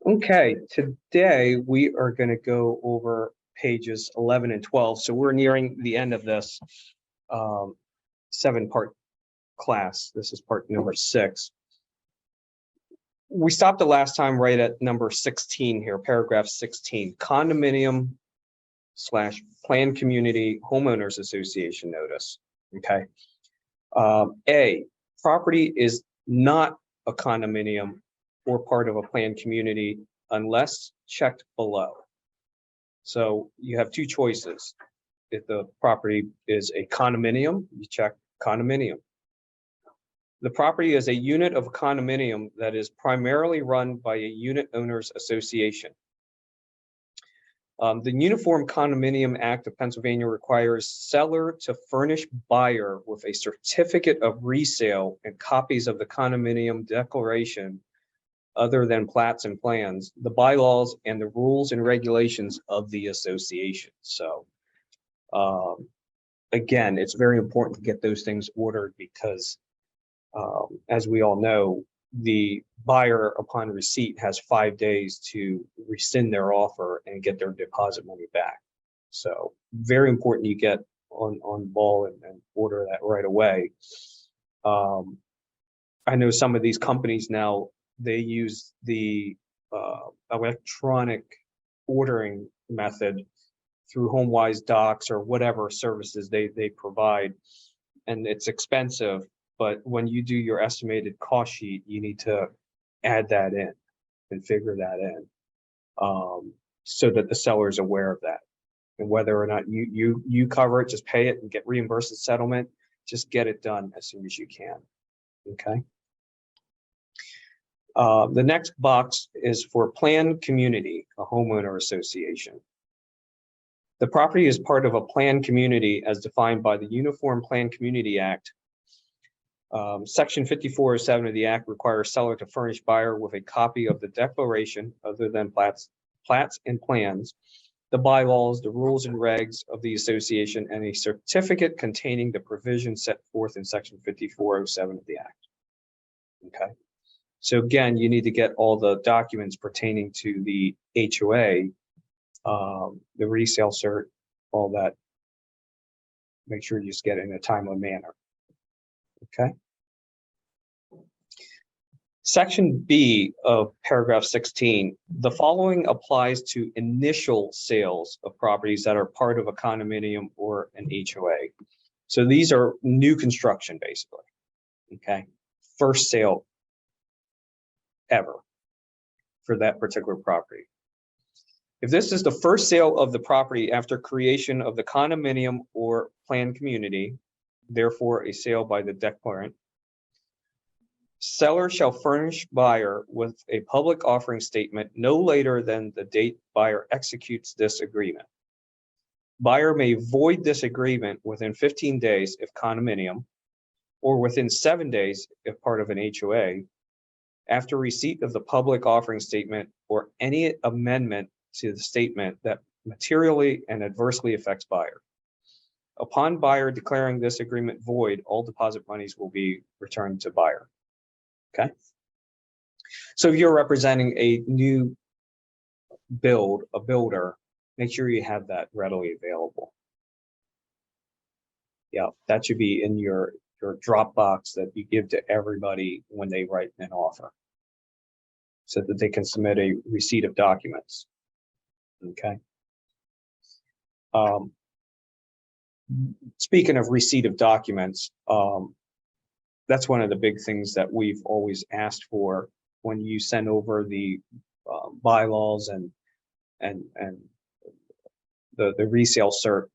Okay, today we are going to go over pages 11 and 12. So we're nearing the end of this 7-part class. This is part number 6. We stopped the last time right at number 16 here, paragraph 16, condominium / planned community homeowners association notice. Okay. A, property is not a condominium or part of a planned community unless checked below. So you have two choices. If the property is a condominium, you check condominium. The property is a unit of a condominium that is primarily run by a unit owners association. The Uniform Condominium Act of Pennsylvania requires seller to furnish buyer with a certificate of resale and copies of the condominium declaration other than plats and plans, the bylaws and the rules and regulations of the association. So again, it's very important to get those things ordered because as we all know, the buyer upon receipt has 5 days to rescind their offer and get their deposit money back. So very important you get on ball and order that right away. I know some of these companies now, they use the electronic ordering method through HomeWise Docs or whatever services they provide, and it's expensive. But when you do your estimated cost sheet, you need to add that in and figure that in so that the seller is aware of that. And whether or not you cover it, just pay it and get reimbursed at settlement. Just get it done as soon as you can. Okay. The next box is for planned community, a homeowner association. The property is part of a planned community as defined by the Uniform Planned Community Act. Section 5407 of the Act requires seller to furnish buyer with a copy of the declaration other than plats and plans, the bylaws, the rules and regs of the association, and a certificate containing the provisions set forth in Section 5407 of the Act. Okay. So again, you need to get all the documents pertaining to the HOA, the resale cert, all that. Make sure you just get it in a timely manner. Okay. Section B of paragraph 16, the following applies to initial sales of properties that are part of a condominium or an HOA. So these are new construction, basically. Okay. First sale ever for that particular property. If this is the first sale of the property after creation of the condominium or planned community, therefore a sale by the declarant, seller shall furnish buyer with a public offering statement no later than the date buyer executes this agreement. Buyer may void this agreement within 15 days if condominium, or within 7 days if part of an HOA, after receipt of the public offering statement or any amendment to the statement that materially and adversely affects buyer. Upon buyer declaring this agreement void, all deposit monies will be returned to buyer. Okay. So if you're representing a new build, a builder, make sure you have that readily available. Yeah, that should be in your Dropbox that you give to everybody when they write an offer, so that they can submit a receipt of documents. Okay. Speaking of receipt of documents, that's one of the big things that we've always asked for when you send over the bylaws and the resale cert.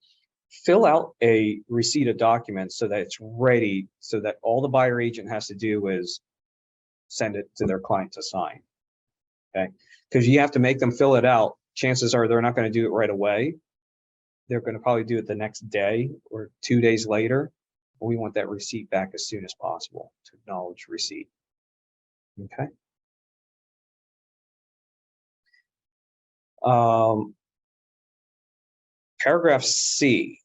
Fill out a receipt of documents so that it's ready, so that all the buyer agent has to do is send it to their client to sign. Okay, because you have to make them fill it out. Chances are they're not going to do it right away. They're going to probably do it the next day or 2 days later. We want that receipt back as soon as possible to acknowledge receipt. Okay. Paragraph C.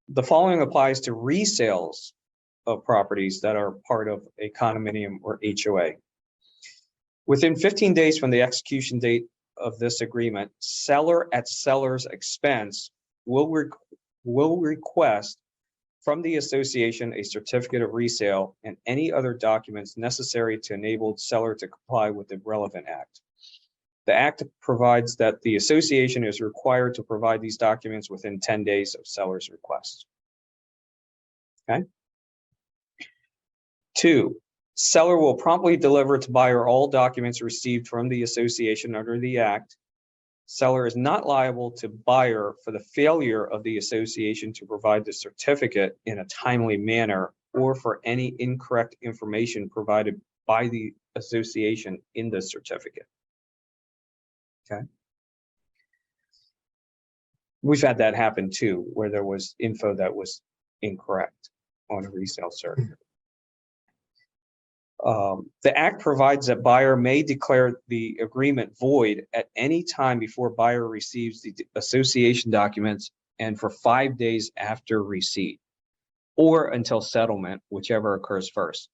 The following applies to resales of properties that are part of a condominium or HOA. Within 15 days from the execution date of this agreement, seller at seller's expense will request from the association a certificate of resale and any other documents necessary to enable seller to comply with the relevant act. The act provides that the association is required to provide these documents within 10 days of seller's request. Okay. 2, seller will promptly deliver to buyer all documents received from the association under the act. Seller is not liable to buyer for the failure of the association to provide the certificate in a timely manner or for any incorrect information provided by the association in the certificate. Okay. We've had that happen too, where there was info that was incorrect on a resale certificate. The act provides that buyer may declare the agreement void at any time before buyer receives the association documents and for 5 days after receipt, or until settlement, whichever occurs first.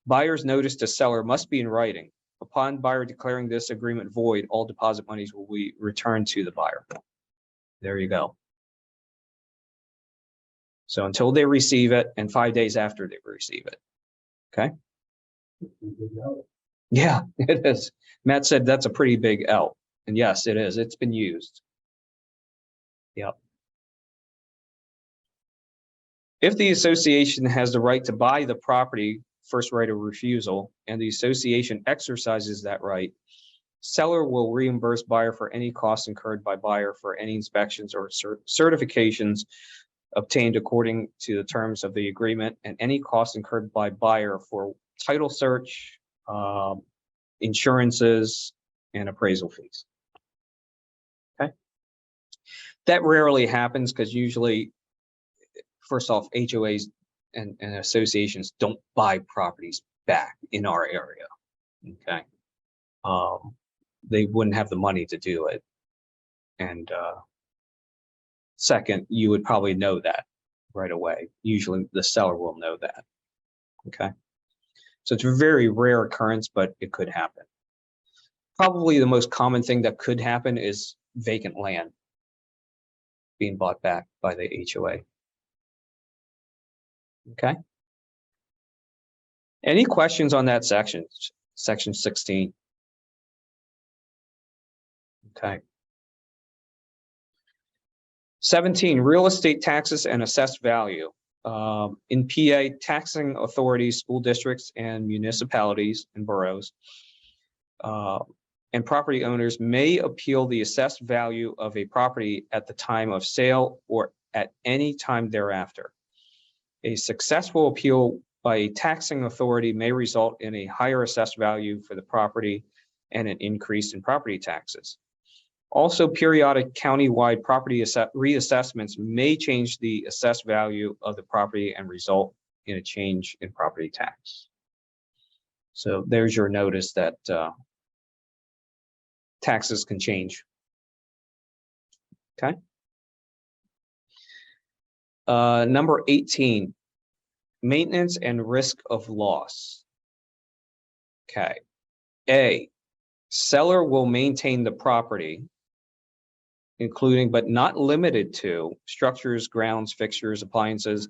Buyer's notice to seller must be in writing. Upon buyer declaring this agreement void, all deposit monies will be returned to the buyer. There you go. So until they receive it and 5 days after they receive it. Okay. Yeah, it is. Matt said that's a pretty big L. And yes, it is. It's been used. Yep. If the association has the right to buy the property, first right of refusal, and the association exercises that right, seller will reimburse buyer for any costs incurred by buyer for any inspections or certifications obtained according to the terms of the agreement, and any costs incurred by buyer for title search, insurances, and appraisal fees. Okay. That rarely happens because usually, first off, HOAs and associations don't buy properties back in our area. Okay. They wouldn't have the money to do it. And second, you would probably know that right away. Usually the seller will know that. Okay. So it's a very rare occurrence, but it could happen. Probably the most common thing that could happen is vacant land being bought back by the HOA. Okay. Any questions on that section? Section 16. Okay. 17, real estate taxes and assessed value. In PA, taxing authorities, school districts, and municipalities and boroughs and property owners may appeal the assessed value of a property at the time of sale or at any time thereafter. A successful appeal by a taxing authority may result in a higher assessed value for the property and an increase in property taxes. Also, periodic county-wide property reassessments may change the assessed value of the property and result in a change in property tax. So there's your notice that taxes can change. Okay. Number 18, maintenance and risk of loss. Okay. A, seller will maintain the property, including but not limited to structures, grounds, fixtures, appliances,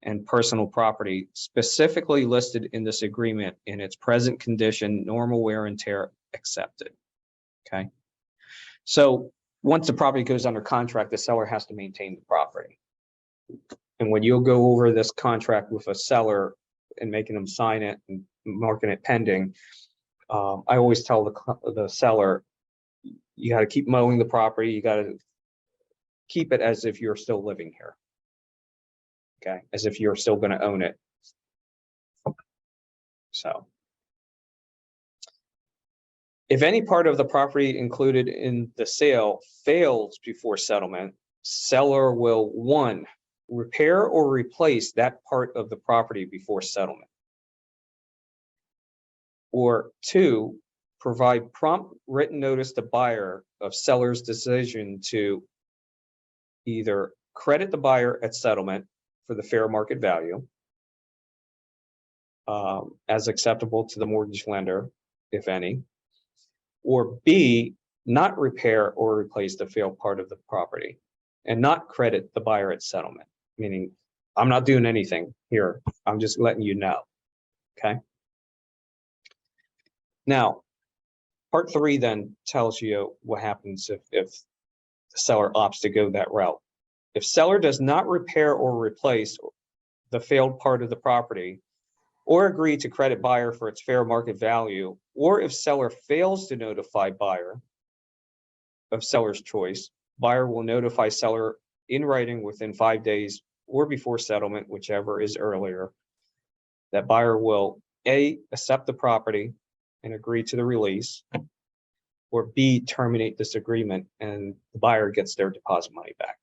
and personal property specifically listed in this agreement in its present condition, normal wear and tear accepted. Okay. So once the property goes under contract, the seller has to maintain the property. And when you'll go over this contract with a seller and making them sign it and marking it pending, I always tell the seller, you got to keep mowing the property. You got to keep it as if you're still living here. Okay, as if you're still going to own it. So, if any part of the property included in the sale fails before settlement, seller will 1, repair or replace that part of the property before settlement. Or 2, provide prompt written notice to buyer of seller's decision to either credit the buyer at settlement for the fair market value as acceptable to the mortgage lender if any, or B, not repair or replace the failed part of the property and not credit the buyer at settlement, meaning I'm not doing anything here. I'm just letting you know. Okay. Now, part 3 then tells you what happens if the seller opts to go that route. If seller does not repair or replace the failed part of the property or agree to credit buyer for its fair market value, or if seller fails to notify buyer of seller's choice, buyer will notify seller in writing within 5 days or before settlement, whichever is earlier, that buyer will A, accept the property and agree to the release, or B, terminate this agreement and the buyer gets their deposit money back.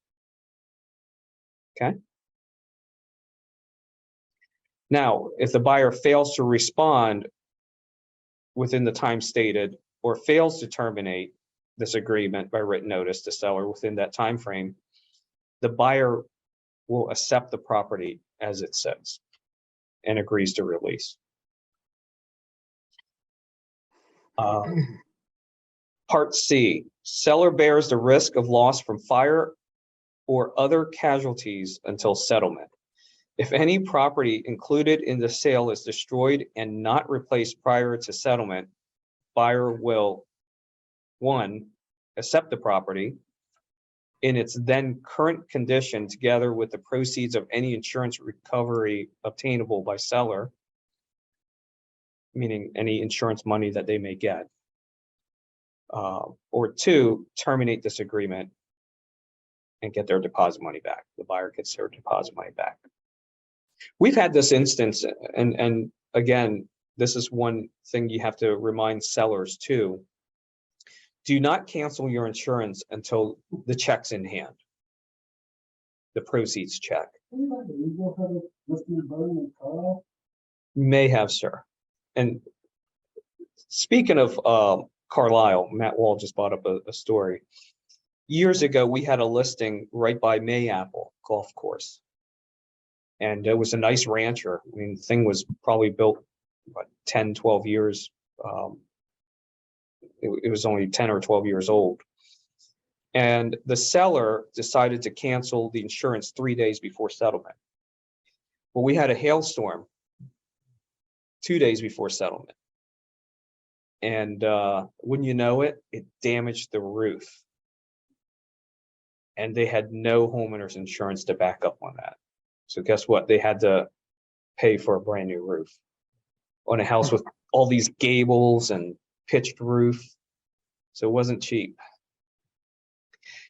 Okay. Now, if the buyer fails to respond within the time stated or fails to terminate this agreement by written notice to seller within that time frame, the buyer will accept the property as it says and agrees to release. Part C, seller bears the risk of loss from fire or other casualties until settlement. If any property included in the sale is destroyed and not replaced prior to settlement, buyer will, 1, accept the property in its then current condition together with the proceeds of any insurance recovery obtainable by seller, meaning any insurance money that they may get. Or 2, terminate this agreement and get their deposit money back. The buyer gets their deposit money back. We've had this instance, and again, this is one thing you have to remind sellers too. Do not cancel your insurance until the check's in hand, the proceeds check. May have, sir. And speaking of Carlisle, Matt Wall just brought up a story. Years ago, we had a listing right by Mayapple Golf Course. And it was a nice rancher. I mean, the thing was probably built, what, 10, 12 years. It was only 10 or 12 years old. And the seller decided to cancel the insurance 3 days before settlement. Well, we had a hailstorm 2 days before settlement. And wouldn't you know it, it damaged the roof. And they had no homeowner's insurance to back up on that. So guess what? They had to pay for a brand new roof on a house with all these gables and pitched roof. So it wasn't cheap.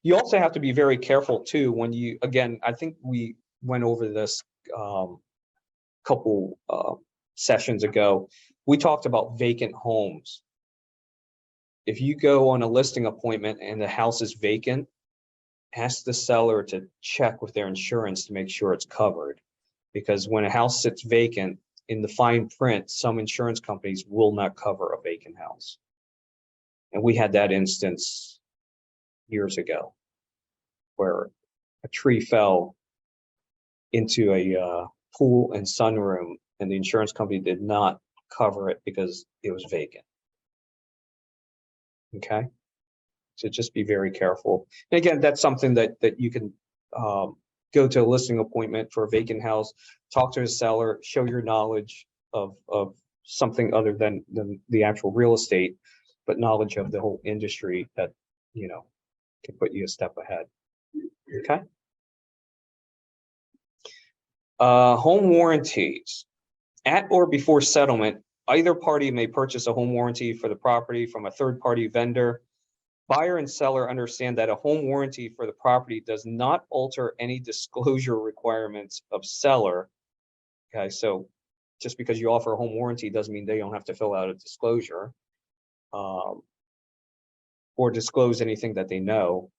You also have to be very careful too when you, again, I think we went over this couple sessions ago. We talked about vacant homes. If you go on a listing appointment and the house is vacant, ask the seller to check with their insurance to make sure it's covered. Because when a house sits vacant, in the fine print, some insurance companies will not cover a vacant house. And we had that instance years ago where a tree fell into a pool and sunroom and the insurance company did not cover it because it was vacant. Okay. So just be very careful. And again, that's something that you can go to a listing appointment for a vacant house, talk to a seller, show your knowledge of something other than the actual real estate, but knowledge of the whole industry that, you know, can put you a step ahead. Okay. Home warranties. At or before settlement, either party may purchase a home warranty for the property from a third-party vendor. Buyer and seller understand that a home warranty for the property does not alter any disclosure requirements of seller. Okay, so just because you offer a home warranty doesn't mean they don't have to fill out a disclosure or disclose anything that they know.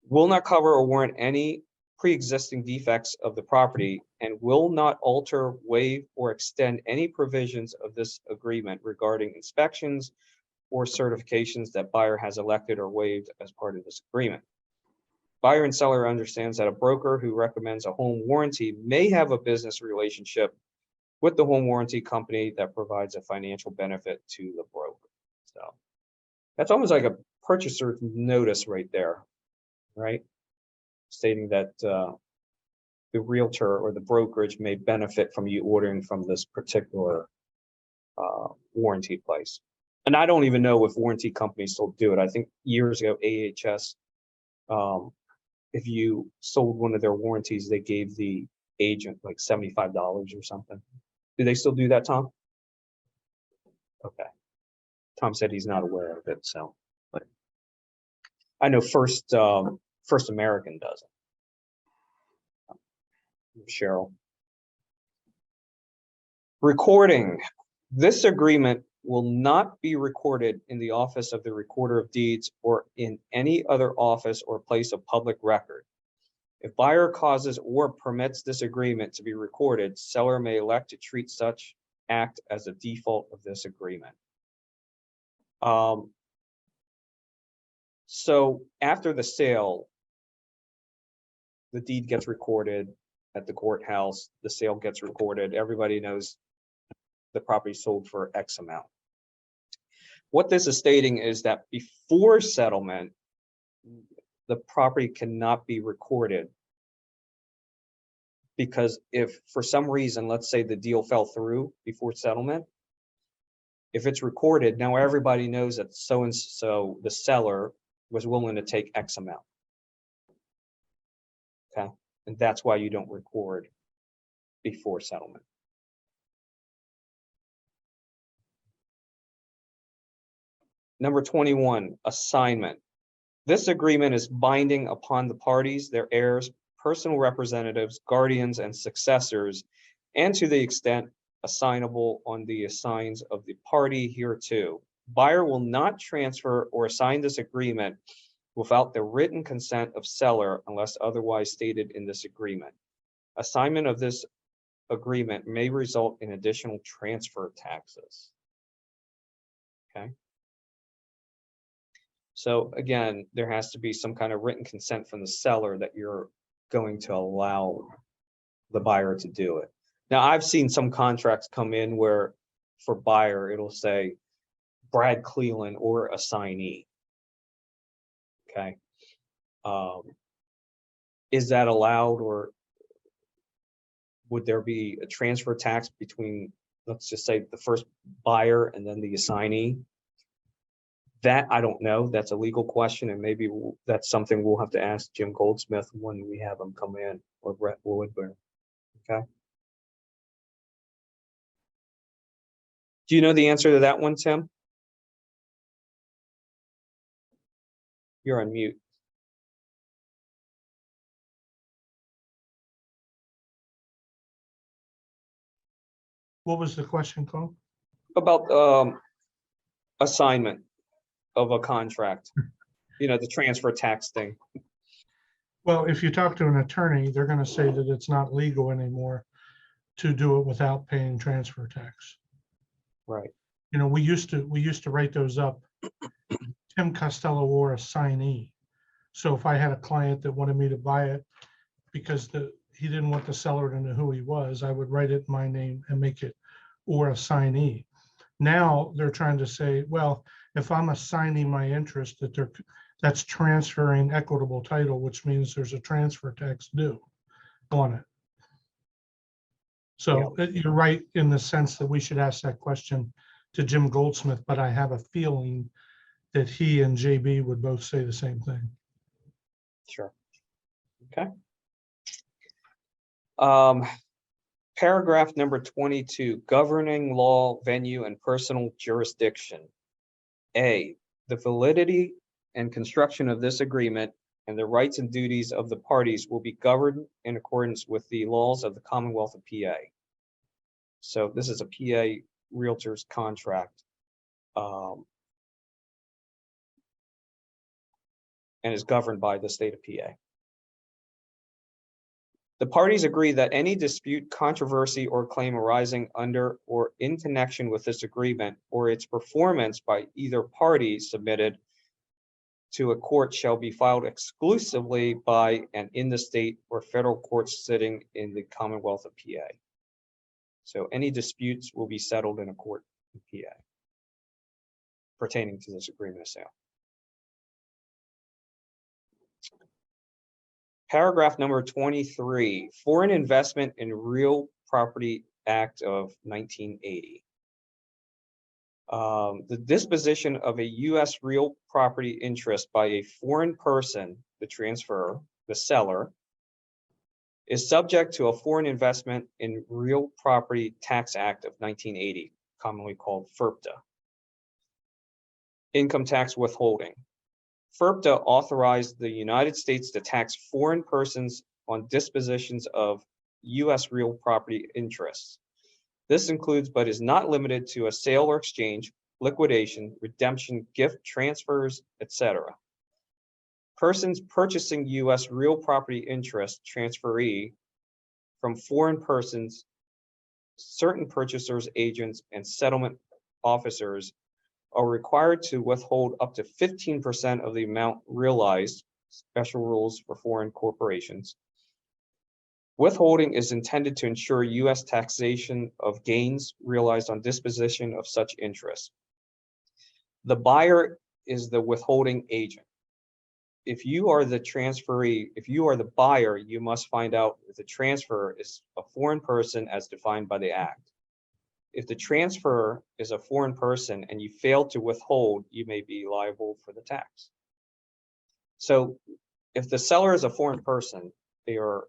Will not cover or warrant any pre-existing defects of the property and will not alter, waive, or extend any provisions of this agreement regarding inspections or certifications that buyer has elected or waived as part of this agreement. Buyer and seller understands that a broker who recommends a home warranty may have a business relationship with the home warranty company that provides a financial benefit to the broker. So that's almost like a purchaser's notice right there, right? Stating that the realtor or the brokerage may benefit from you ordering from this particular warranty place. And I don't even know if warranty companies still do it. I think years ago, AHS, if you sold one of their warranties, they gave the agent like $75 or something. Do they still do that, Tom? Okay. Tom said he's not aware of it, so, but I know First American does it. Cheryl. Recording. This agreement will not be recorded in the office of the Recorder of Deeds or in any other office or place of public record. If buyer causes or permits this agreement to be recorded, seller may elect to treat such act as a default of this agreement. So after the sale, the deed gets recorded at the courthouse, the sale gets recorded, everybody knows the property sold for X amount. What this is stating is that before settlement, the property cannot be recorded, because if for some reason, let's say the deal fell through before settlement, if it's recorded, now everybody knows that so-and-so, the seller, was willing to take X amount. Okay, and that's why you don't record before settlement. Number 21, assignment. This agreement is binding upon the parties, their heirs, personal representatives, guardians, and successors, and to the extent assignable on the assigns of the party hereto. Buyer will not transfer or assign this agreement without the written consent of seller unless otherwise stated in this agreement. Assignment of this agreement may result in additional transfer taxes. Okay. So again, there has to be some kind of written consent from the seller that you're going to allow the buyer to do it. Now, I've seen some contracts come in where for buyer, it'll say Brad Cleland or assignee. Okay. Is that allowed, or would there be a transfer tax between, let's just say, the first buyer and then the assignee? That I don't know. That's a legal question, and maybe that's something we'll have to ask Jim Goldsmith when we have him come in, or Brett Woodburn. Okay. Do you know the answer to that one, Tim? You're on mute. What was the question, Cole? About assignment of a contract. You know, the transfer tax thing. Well, if you talk to an attorney, they're going to say that it's not legal anymore to do it without paying transfer tax. Right. You know, we used to write those up. Tim Costello or assignee. So if I had a client that wanted me to buy it because he didn't want the seller to know who he was, I would write it in my name and make it or assignee. Now they're trying to say, well, if I'm assigning my interest, that's transferring equitable title, which means there's a transfer tax due on it. So You're right in the sense that we should ask that question to Jim Goldsmith, but I have a feeling that he and JB would both say the same thing. Sure. Okay. Paragraph number 22, governing law, venue, and personal jurisdiction. A, the validity and construction of this agreement and the rights and duties of the parties will be governed in accordance with the laws of the Commonwealth of PA. So this is a PA realtor's contract. And is governed by the state of PA. The parties agree that any dispute, controversy, or claim arising under or in connection with this agreement or its performance by either party submitted to a court shall be filed exclusively by and in the state or federal courts sitting in the Commonwealth of PA. So any disputes will be settled in a court in PA pertaining to this agreement of sale. Paragraph number 23, Foreign Investment in Real Property Act of 1980. The disposition of a U.S. real property interest by a foreign person, the transferor, the seller, is subject to a Foreign Investment in Real Property Tax Act of 1980, commonly called FIRPTA. Income tax withholding. FIRPTA authorized the United States to tax foreign persons on dispositions of U.S. real property interests. This includes, but is not limited to, a sale or exchange, liquidation, redemption, gift, transfers, etc. Persons purchasing U.S. real property interest transferee from foreign persons, certain purchasers, agents, and settlement officers are required to withhold up to 15% of the amount realized, special rules for foreign corporations. Withholding is intended to ensure U.S. taxation of gains realized on disposition of such interests. The buyer is the withholding agent. If you are the transferee, if you are the buyer, you must find out if the transfer is a foreign person as defined by the Act. If the transfer is a foreign person and you fail to withhold, you may be liable for the tax. So if the seller is a foreign person, they are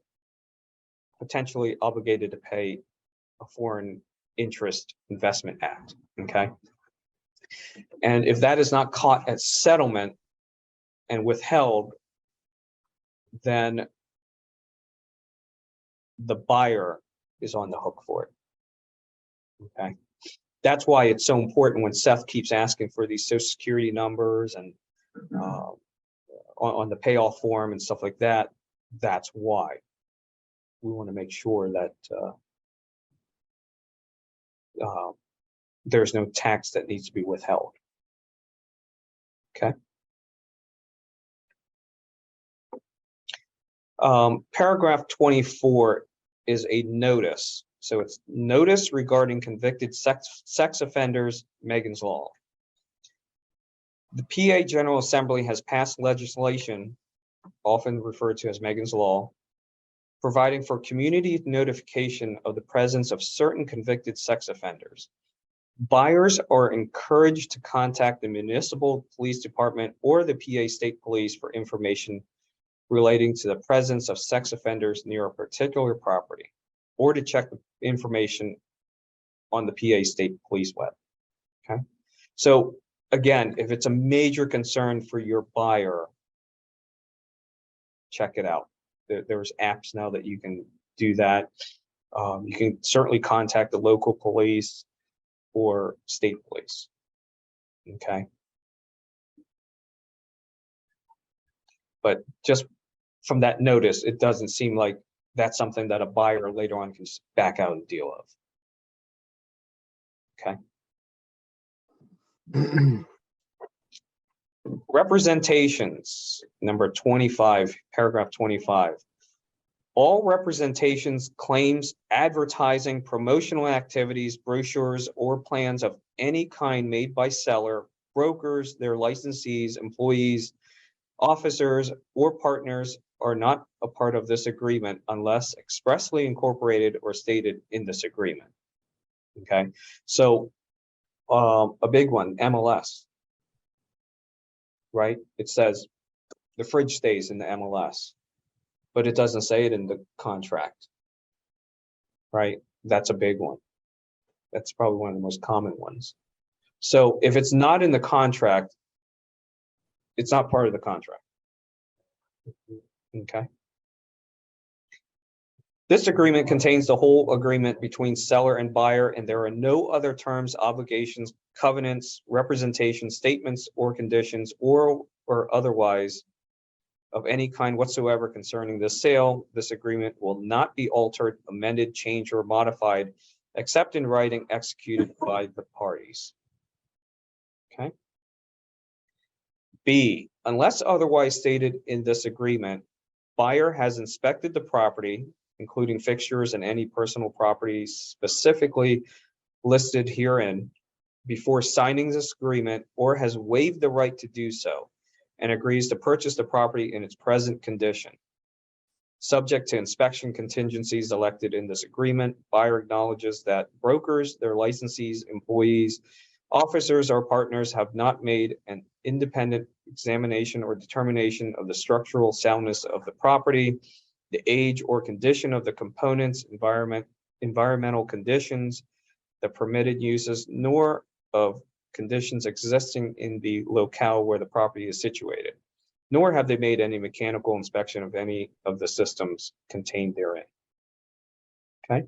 potentially obligated to pay a Foreign Interest Investment Act, okay? And if that is not caught at settlement and withheld, then the buyer is on the hook for it. Okay, that's why it's so important when Seth keeps asking for these Social Security numbers and on the payoff form and stuff like that. That's why we want to make sure that there's no tax that needs to be withheld. Okay. Paragraph 24 is a notice. So it's notice regarding convicted sex offenders, Megan's Law. The PA General Assembly has passed legislation, often referred to as Megan's Law, providing for community notification of the presence of certain convicted sex offenders. Buyers are encouraged to contact the municipal police department or the PA State Police for information relating to the presence of sex offenders near a particular property, or to check the information on the PA State Police web. Okay, so again, if it's a major concern for your buyer, check it out. There's apps now that you can do that. You can certainly contact the local police or state police. Okay, but just from that notice, it doesn't seem like that's something that a buyer later on can back out and deal of. Okay. Representations, number 25, paragraph 25. All representations, claims, advertising, promotional activities, brochures, or plans of any kind made by seller, brokers, their licensees, employees, officers, or partners are not a part of this agreement unless expressly incorporated or stated in this agreement. Okay, so a big one, MLS, right? It says the fridge stays in the MLS, but it doesn't say it in the contract, right? That's a big one. That's probably one of the most common ones. So if it's not in the contract, it's not part of the contract. Okay. This agreement contains the whole agreement between seller and buyer, and there are no other terms, obligations, covenants, representations, statements, or conditions, or otherwise of any kind whatsoever concerning this sale. This agreement will not be altered, amended, changed, or modified, except in writing executed by the parties. Okay. B, unless otherwise stated in this agreement, buyer has inspected the property, including fixtures and any personal property specifically listed herein, before signing this agreement, or has waived the right to do so and agrees to purchase the property in its present condition, subject to inspection contingencies elected in this agreement. Buyer acknowledges that brokers, their licensees, employees, officers, or partners have not made an independent examination or determination of the structural soundness of the property, the age or condition of the components, environmental conditions, the permitted uses, nor of conditions existing in the locale where the property is situated, nor have they made any mechanical inspection of any of the systems contained therein. Okay.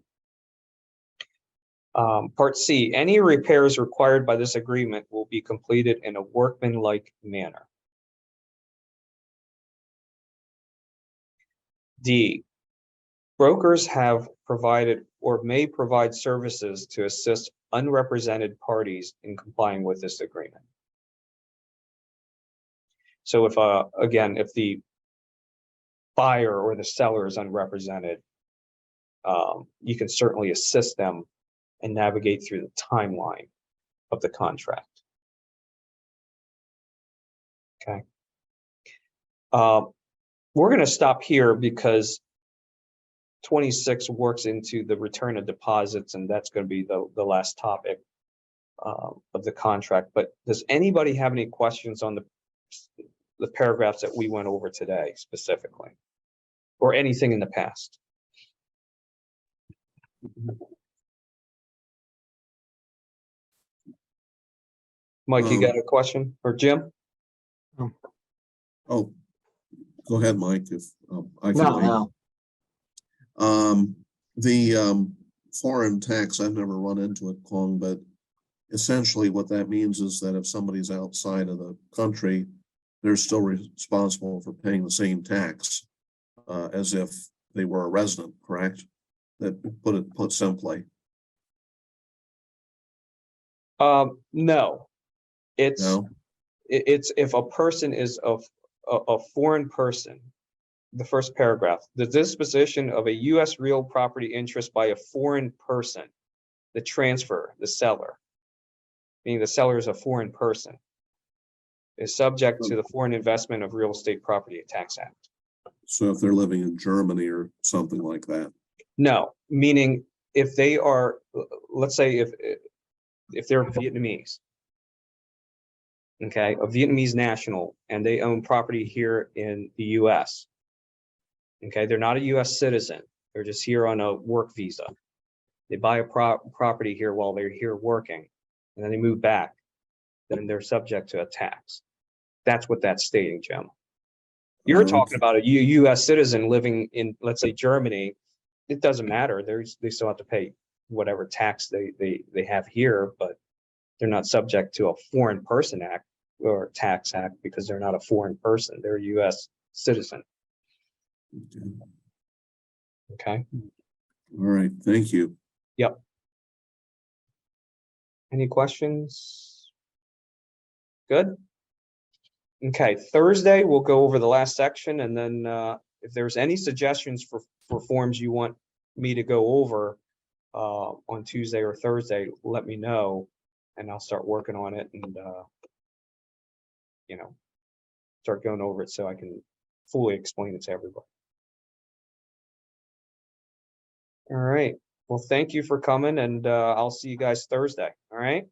Part C, any repairs required by this agreement will be completed in a workmanlike manner. D, brokers have provided or may provide services to assist unrepresented parties in complying with this agreement. So if, again, if the buyer or the seller is unrepresented, you can certainly assist them and navigate through the timeline of the contract. Okay. We're going to stop here because 26 works into the return of deposits, and that's going to be the last topic of the contract. But does anybody have any questions on the paragraphs that we went over today specifically, or anything in the past? Mike, you got a question? Or Jim? Oh, go ahead, Mike, if I can wait. No. The foreign tax, I've never run into it, Kong, but essentially what that means is that if somebody's outside of the country, they're still responsible for paying the same tax as if they were a resident, correct? That put simply. No. It's No? it's if a person is a foreign person. The first paragraph, the disposition of a U.S. real property interest by a foreign person, the transfer, the seller, meaning the seller is a foreign person, is subject to the Foreign Investment of Real Estate Property Tax Act. So if they're living in Germany or something like that? No, meaning if they are, let's say if they're Vietnamese, okay, a Vietnamese national, and they own property here in the U.S., okay, they're not a U.S. citizen. They're just here on a work visa. They buy a property here while they're here working, and then they move back. Then they're subject to a tax. That's what that's stating, Jim. You're talking about a U.S. citizen living in, let's say, Germany. It doesn't matter. They still have to pay whatever tax they have here, but they're not subject to a Foreign Person Act or Tax Act because they're not a foreign person. They're a U.S. citizen. Okay. All right, thank you. Yep. Any questions? Good. Okay, Thursday we'll go over the last section, and then if there's any suggestions for forms you want me to go over on Tuesday or Thursday, let me know, and I'll start working on it and start going over it so I can fully explain it to everybody. All right. Well, thank you for coming, and I'll see you guys Thursday. All right.